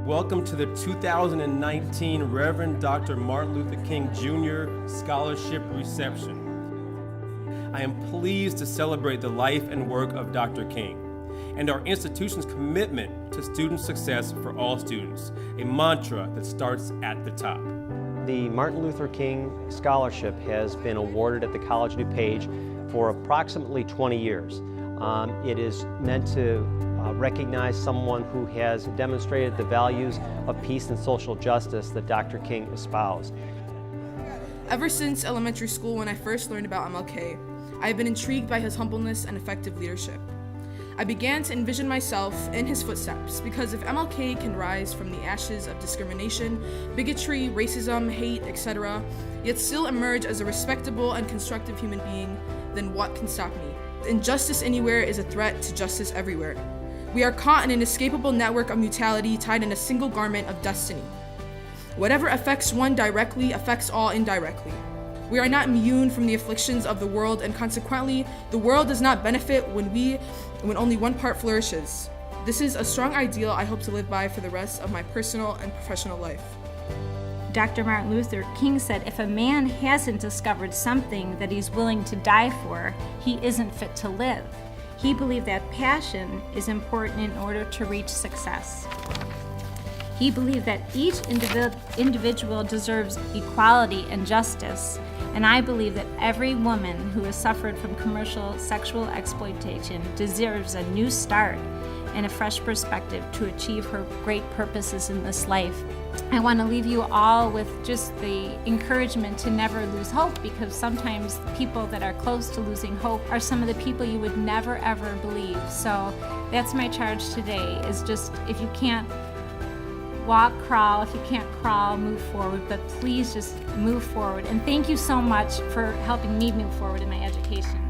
Welcome to the 2019 Reverend Dr. Martin Luther King Jr. Scholarship Reception. I am pleased to celebrate the life and work of Dr. King and our institution's commitment to student success for all students, a mantra that starts at the top. The Martin Luther King Scholarship has been awarded at the College of DuPage for approximately 20 years. It is meant to recognize someone who has demonstrated the values of peace and social justice that Dr. King espoused. Ever since elementary school, when I first learned about MLK, I have been intrigued by his humbleness and effective leadership. I began to envision myself in his footsteps because if MLK can rise from the ashes of discrimination, bigotry, racism, hate, etc., yet still emerge as a respectable and constructive human being, then what can stop me? Injustice anywhere is a threat to justice everywhere. We are caught in an inescapable network of mutuality tied in a single garment of destiny. Whatever affects one directly affects all indirectly. We are not immune from the afflictions of the world, and consequently, the world does not benefit when only one part flourishes. This is a strong ideal I hope to live by for the rest of my personal and professional life. Dr. Martin Luther King said, if a man hasn't discovered something that he's willing to die for, he isn't fit to live. He believed that passion is important in order to reach success. He believed that each individual deserves equality and justice, and I believe that every woman who has suffered from commercial sexual exploitation deserves a new start and a fresh perspective to achieve her great purposes in this life. I want to leave you all with just the encouragement to never lose hope, because sometimes the people that are close to losing hope are some of the people you would never ever believe. So that's my charge today, is just, if you can't walk, crawl. If you can't crawl, move forward, but please just move forward. And thank you so much for helping me move forward in my education.